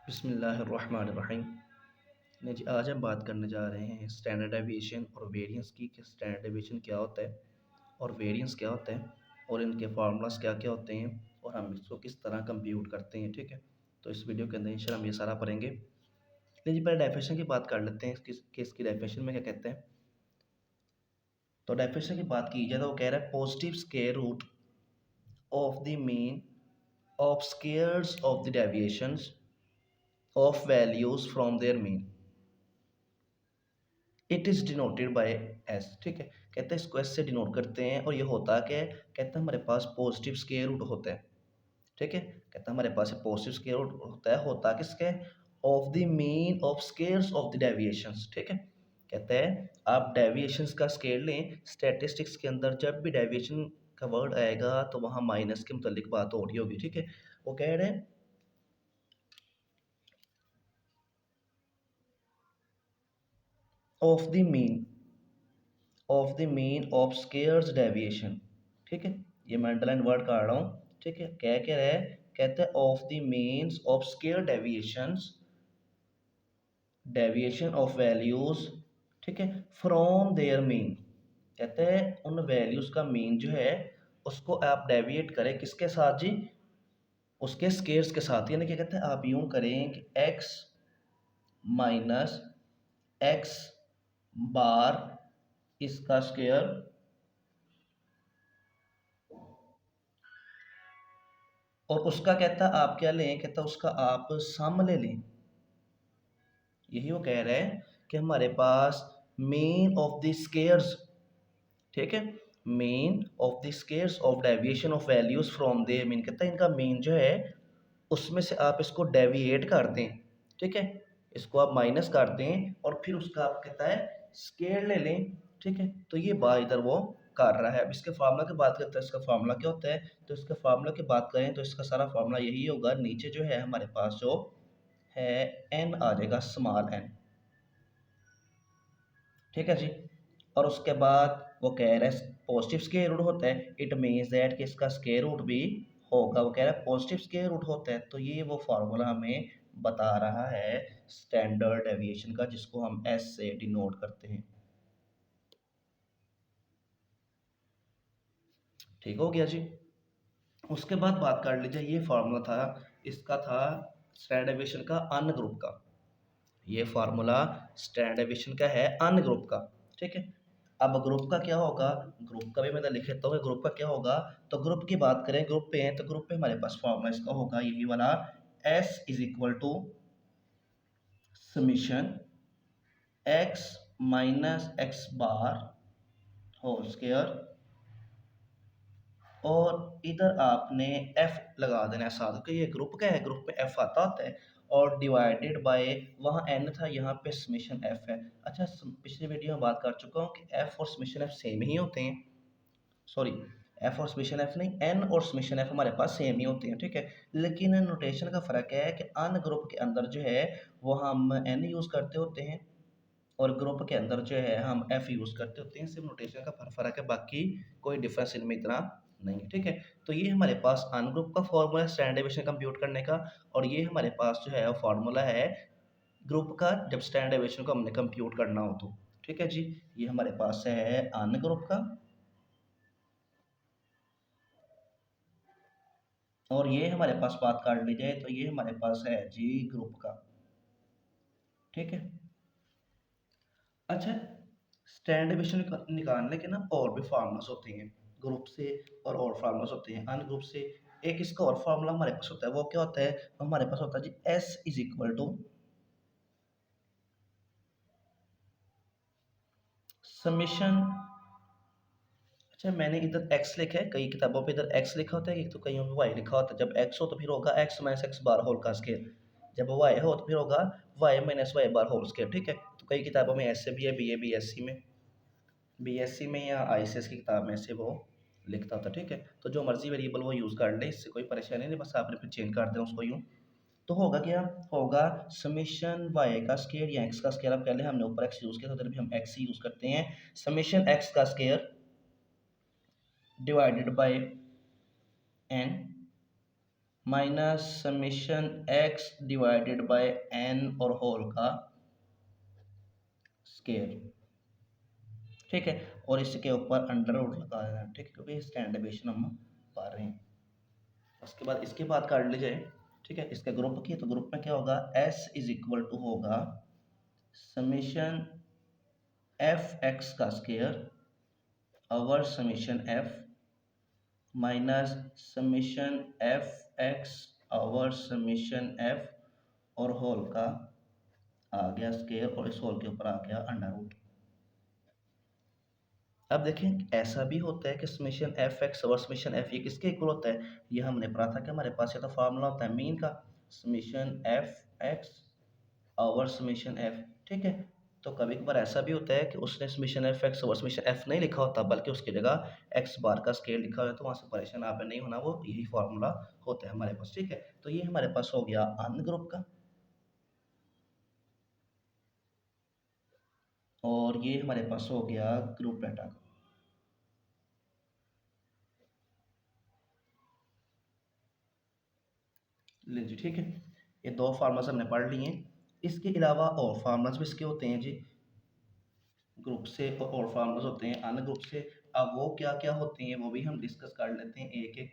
बिस्मिल्लाहिर्रहमानिर्रहीम। नहीं जी, आज हम बात करने जा रहे हैं स्टैंडर्ड डेविएशन और वेरिएंस की कि स्टैंडर्ड डेविएशन क्या होता है और वेरिएंस क्या होता है और इनके फार्मूलाज क्या क्या होते हैं और हम इसको किस तरह कंप्यूट करते हैं। ठीक है, तो इस वीडियो के अंदर इंशाल्लाह हम ये सारा पढ़ेंगे। नहीं जी, पहले डेफिनेशन की बात कर लेते हैं कि इसकी डेफिनेशन में क्या कहते हैं। तो डेफिनेशन की बात की जाए तो वो कह रहा है positive square root of the mean of squares of the deviations of values from their mean it is denoted by S. ठीक है, कहते हैं इसको एस से डिनोट करते हैं और ये होता क्या है, कहते हैं हमारे पास पॉजिटिव स्क्वायर रूट होता है। ठीक है, कहता है हमारे पास पॉजिटिव स्क्वायर रूट होता किसके, of the mean of squares of the deviations. ठीक है, कहते हैं आप डेविएशंस का स्केयर लें, स्टैटिस्टिक्स के अंदर जब भी डेविएशन का वर्ड आएगा तो वहाँ माइनस के मुतालिक बात हो रही होगी। ठीक है, वो कह रहे हैं of the mean of squares deviation. ठीक है, ये मैं अंडरलाइन वर्ड कर रहा हूँ। ठीक है, क्या कह रहा है, कहते हैं of the means of square deviation of values. ठीक है, फ्रॉम देयर मीन, कहते हैं उन वैल्यूज का मीन जो है उसको आप डेविएट करें किसके साथ जी, उसके स्क्वायर्स के साथ। यानी क्या कहते हैं, आप यूं करें कि एक्स माइनस एक्स बार इसका स्क्वायर और उसका कहता है आप क्या लें, कहता है उसका आप सम ले लें। यही वो कह रहे हैं कि हमारे पास मीन ऑफ द स्क्वायर्स, ठीक है, mean of the squares of deviation of values from their mean, कहता है इनका मीन जो है उसमें से आप इसको डेविएट कर दें। ठीक है, इसको आप माइनस कर दें और फिर उसका आप कहता है स्क्वायर ले लें। ठीक है, तो ये बात इधर वो कर रहा है। अब इसके फार्मूला की बात करते हैं, इसका फार्मूला क्या होता है, तो इसके फार्मूला की बात करें तो इसका सारा फार्मूला यही होगा। नीचे जो है हमारे पास जो है एन आ जाएगा, स्मॉल एन। ठीक है जी, और उसके बाद वो कह रहा है पॉजिटिव स्क्वायर रूट होता है, इट मीन्स दैट कि इसका स्क्वायर रूट भी होगा। वो कह रहा है पॉजिटिव स्क्वायर रूट होता है, तो ये वो फार्मूला हमें बता रहा है स्टैंडर्ड डेविएशन का, जिसको हम एस से डिनोट करते हैं। ठीक हो गया जी। उसके बाद बात कर लीजिए, ये फार्मूला था, इसका था स्टैंडर्ड डेविएशन का अन ग्रुप का। ये फार्मूला स्टैंडर्ड डेविएशन का है अन ग्रुप का। ठीक है, अब ग्रुप का क्या होगा, ग्रुप का भी मैं लिख लेता हूँ। ग्रुप का क्या होगा, तो ग्रुप की बात करें, ग्रुप पे हैं तो ग्रुप पे हमारे पास फॉर्मूला इसका होगा यही वाला, S is equal to summation X minus X bar whole square, और इधर आपने एफ लगा देना है साथ, क्योंकि ये ग्रुप का है, ग्रुप में एफ आता होता है, और डिवाइडेड बाय वहाँ एन था, यहाँ पे समीशन एफ है। अच्छा, पिछली वीडियो में बात कर चुका हूँ कि एफ और समीशन एफ सेम ही होते हैं। सॉरी, एफ और समीशन एफ नहीं, एन और समीशन एफ हमारे पास सेम ही होते हैं। ठीक है, लेकिन नोटेशन का फ़र्क है कि अन ग्रुप के अंदर जो है वो हम एन यूज़ करते होते हैं और ग्रुप के अंदर जो है हम एफ यूज़ करते होते हैं। सिर्फ नोटेशन का फ़र्क है, बाकी कोई डिफरेंस इनमें इतना नहीं है। ठीक है, तो ये हमारे पास अन ग्रुप का फॉर्मूला स्टैंडर्ड डेविएशन कंप्यूट करने का, और ये हमारे पास जो है वो फार्मूला है ग्रुप का जब स्टैंडर्ड डेविएशन को हमने कंप्यूट करना हो तो। ठीक है जी, ये हमारे पास है अन ग्रुप का, और ये हमारे पास बात कर ली जाए तो ये हमारे पास है जी ग्रुप का। ठीक है, अच्छा, स्टैंडर्ड डेविएशन निकालने के ना और भी फार्मूलास होते हैं ग्रुप से, और फार्मूलास होते हैं अन ग्रुप से। एक इसका और फार्मूला हमारे पास होता है, वो क्या होता है, हमारे पास होता है जी S is equal to summation. अच्छा, मैंने इधर एक्स लिखा है, कई किताबों पे इधर एक्स लिखा होता है, एक तो कईयों पे वाई लिखा होता है। जब एक्स हो तो फिर होगा X minus X bar whole का स्केयर, जब वाई हो तो फिर होगा Y minus Y bar whole square. ठीक है, तो कई किताबों में ऐसे भी है, बीएससी में, बीएससी में या आईसीएस की किताब में से वो लिखता था। ठीक है, तो जो मर्जी वेरिएबल वो यूज़ कर ले, इससे कोई परेशानी नहीं, बस आपने फिर चेंज कर देना उसको यूँ। तो होगा क्या, होगा समीशन वाई का स्केयर या एक्स का स्केयर। अब पहले हमने ऊपर एक्स यूज़ किया था, उधर भी हम एक्स ही यूज़ करते हैं। समीशन एक्स का square divided by N, minus summation X divided by N और होल का स्केयर, ठीक है। और इसके ऊपर अंडर रूट लगा देना, ठीक है, क्योंकि स्टैंडर्ड डेविएशन हम पा रहे हैं। उसके बाद इसके बाद काट ली जाए, ठीक है, इसका ग्रुप की, तो ग्रुप में क्या होगा, एस इज इक्वल टू होगा समेशन एफ एक्स का square over summation F minus summation F x over summation F और होल का आ गया स्केयर, और इस होल के ऊपर आ गया अंडर रूट। अब देखें ऐसा भी होता है कि समेशन एफ एक्स और समेशन एफ ये किसके इक्वल होता है, ये हमने पढ़ा था कि हमारे पास ये तो फार्मूला होता है मीन का, summation F x over summation F, ठीक है। तो कभी कभार ऐसा भी होता है कि उसने summation F x over summation F नहीं लिखा होता, बल्कि उसकी जगह एक्स बार का स्केल लिखा हुआ है, तो वहाँ से परेशान आपने नहीं होना, वो यही फार्मूला होता है हमारे पास, ठीक है। तो ये हमारे पास हो गया अन ग्रुप का, और ये हमारे पास हो गया ग्रुप डाटा का। ले जी, ठीक है, ये दो फार्मूलाज हमने पढ़ लिए हैं। इसके अलावा और फार्मूलाज भी इसके होते हैं जी, ग्रुप से और फार्मूलाज होते हैं अन ग्रुप से। अब वो क्या क्या होते हैं वो भी हम डिस्कस कर लेते हैं एक एक,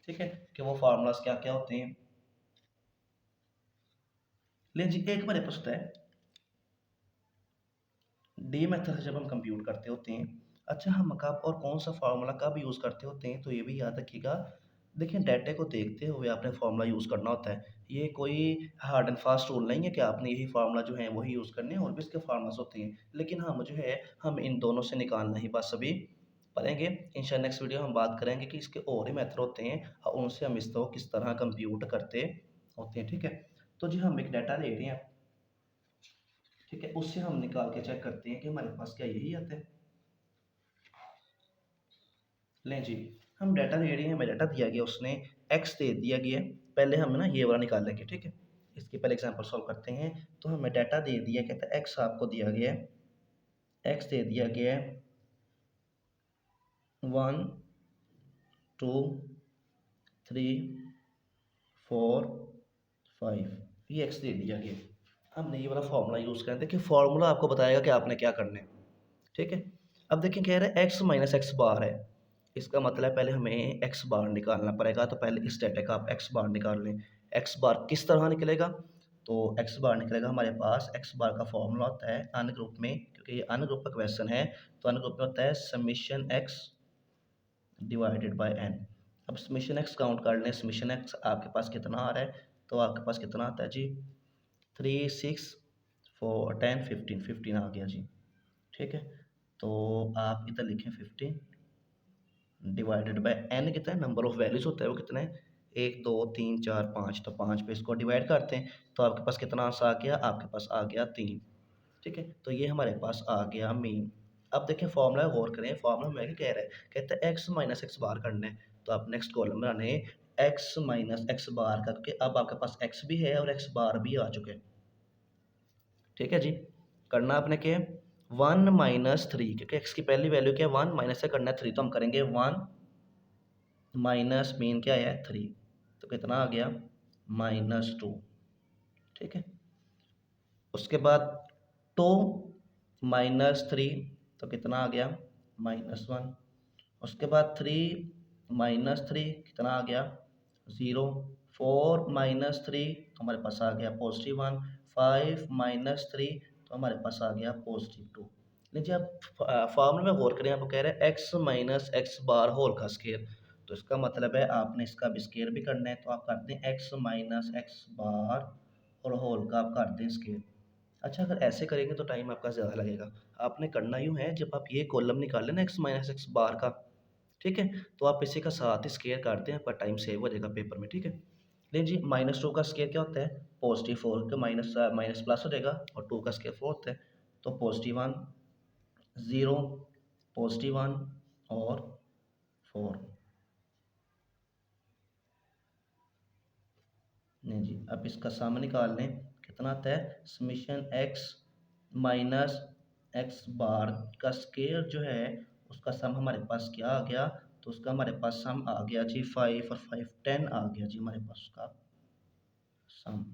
ठीक है, कि वो फार्मूलाज क्या क्या होते हैं। ले जी, एक हमारे पास होता है डी मेथड से जब हम कंप्यूट करते होते हैं। अच्छा, हम कब और कौन सा फार्मूला कब यूज़ करते होते हैं, तो ये भी याद रखिएगा। देखिए डाटे को देखते हुए आपने फार्मूला यूज़ करना होता है, ये कोई हार्ड एंड फास्ट रूल नहीं है कि आपने यही फार्मूला जो है वही यूज़ करने हैं, और भी इसके फार्मूलाज होते हैं, लेकिन हम जो है हम इन दोनों से निकालना ही बस अभी पढ़ेंगे। इंशाल्लाह नेक्स्ट वीडियो हम बात करेंगे कि इसके और ही मेथड होते हैं और उनसे हम इसको किस तरह कंप्यूट करते होते हैं, ठीक है। तो जी हम एक डाटा ले रहे हैं, ठीक है, उससे हम निकाल के चेक करते हैं कि हमारे पास क्या यही आता है। लें जी, हम डाटा ले रहे हैं, हमें डाटा दिया गया, उसने एक्स दे दिया गया है। पहले हम ना ये वाला निकाल लेंगे, ठीक है, इसकी पहले एग्जांपल सॉल्व करते हैं। तो हमें डाटा दे दिया, कहता है एक्स आपको दिया गया है, एक्स दे दिया गया है 1 2 3 4 5, ये एक्स दे दिया गया। हमने ये वाला फार्मूला यूज़ करना है। देखिए फार्मूला आपको बताएगा कि आपने क्या करना है, ठीक है। अब देखिए कह रहे हैं एक्स माइनस एक्स बार है, इसका मतलब पहले हमें एक्स बार निकालना पड़ेगा। तो पहले इस डाटा का आप एक्स बार निकाल लें। एक्स बार किस तरह निकलेगा, तो एक्स बार निकलेगा हमारे पास, एक्स बार का फॉर्मूला होता है अन ग्रुप में, क्योंकि ये अन ग्रुप का क्वेश्चन है, तो अन ग्रुप में होता है summation X divided by N. अब समीशन एक्स काउंट कर लें, समीशन एक्स आपके पास कितना आ रहा है, तो आपके पास कितना आता है जी 3 6 4 10 15, 15 आ गया जी, ठीक है। तो आप इधर लिखें 15 डिवाइडेड बाय एन, कितना है नंबर ऑफ वैल्यूज होता है, वो कितना है 1 2 3 4 5, तो 5 पे इसको डिवाइड करते हैं, तो आपके पास कितना आंसर आ गया, आपके पास आ गया 3, ठीक है। तो ये हमारे पास आ गया मीन। अब देखें फॉर्मूला गौर करें, फॉर्मूला में क्या कह रहा है, कहता है एक्स माइनस एक्स बार करना है, तो आप नेक्स्ट कॉलम में आने एक्स माइनस एक्स बार करके, अब आपके पास एक्स भी है और एक्स बार भी आ चुके हैं, ठीक है जी। करना आपने क्या है 1 माइनस 3, क्योंकि एक्स की पहली वैल्यू क्या है 1, माइनस से करना है 3, तो हम करेंगे 1 माइनस मीन क्या है 3, तो कितना आ गया -2, ठीक है। उसके बाद 2 माइनस 3, तो कितना आ गया -1। उसके बाद 3 माइनस 3 कितना आ गया 0। 4 माइनस 3 तो हमारे पास आ गया +1। 5 माइनस 3 तो हमारे पास आ गया +2। लीजिए आप फॉर्मूले में गौर करें, आपको कह रहे हैं X minus X bar whole का स्केयर, तो इसका मतलब है आपने इसका भी स्केयर भी करना है, तो आप करते हैं एक्स माइनस एक्स बार और होल का आप करते हैं स्केयर। अच्छा, अगर ऐसे करेंगे तो टाइम आपका ज़्यादा लगेगा। आपने करना यूँ है, जब आप ये कॉलम निकाल लें ना एक्स माइनस एक्स बार का, ठीक है, तो आप इसी का साथ ही स्केयर कर दें, आपका टाइम सेव हो जाएगा पेपर में, ठीक है। लेकिन जी -2 का स्केयर क्या होता है, +4 का माइनस माइनस प्लस हो जाएगा, और 2 का स्केयर 4 होता है, तो +1 0 +1 और 4। नहीं जी, अब इसका सम निकाल लें, कितना आता है समीशन एक्स माइनस एक्स बार का स्केयर जो है उसका सम हमारे पास क्या आ गया तो उसका हमारे पास सम आ गया जी 5 और 5 10 आ गया जी हमारे पास उसका सम।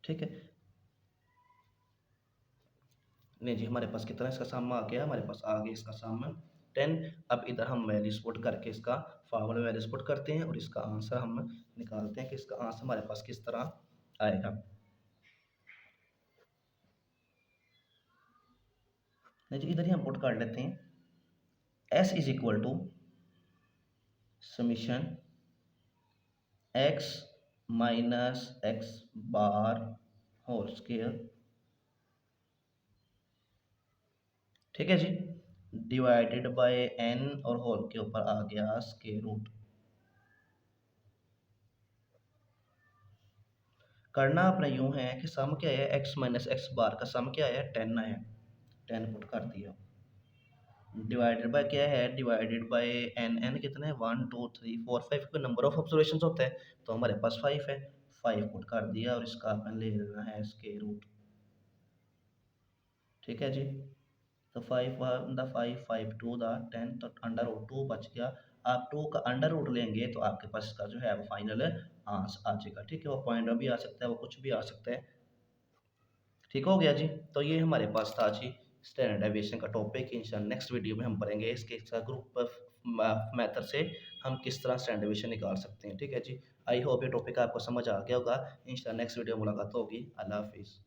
ठीक है, नहीं जी हमारे पास कितना इसका सम आ गया, हमारे पास आ गया इसका सम 10। अब इधर हम वैल्यूज पुट करके इसका फार्मूला वैल्यूज पुट करते हैं और इसका आंसर हम निकालते हैं कि इसका आंसर हमारे पास किस तरह आएगा। नहीं जी इधर ही हम पुट कर लेते हैं, S is equal to summation x minus X bar whole square, ठीक है जी, डिवाइडेड बाय n और होल के ऊपर आ गया स्क्वायर रूट। करना अपना यूं है कि सम क्या है, x माइनस एक्स बार का सम क्या है 10 है, 10 पुट कर दिया, डिवाइडेड बाय क्या है, डिवाइडेड बाय n कितना है 1 2 3 4 5 का नंबर ऑफ ऑब्जर्वेशंस होता है, तो हमारे पास 5 है, 5 पुट कर दिया और इसका अपन ले लेना है स्क्वायर रूट। ठीक है जी, तो 5 वन द 5 5 टू द 10, तो अंडर रूट 2 बच गया। आप 2 का अंडर रूट लेंगे तो आपके पास इसका जो है वो फाइनल आंसर आ जाएगा। ठीक है, वो पॉइंट भी आ सकता है, वो कुछ भी आ सकता है। ठीक हो गया जी, तो ये हमारे पास था जी स्टैंडर्ड डेविएशन का टॉपिक। इंशाल्लाह नेक्स्ट वीडियो में हम पढ़ेंगे इसके इसका ग्रुप मेथड से हम किस तरह स्टैंडर्ड डेविएशन निकाल सकते हैं। ठीक है जी, आई होप ये टॉपिक आपको समझ आ गया होगा। इंशाल्लाह नेक्स्ट वीडियो मुलाकात होगी। अल्लाह हाफिज़।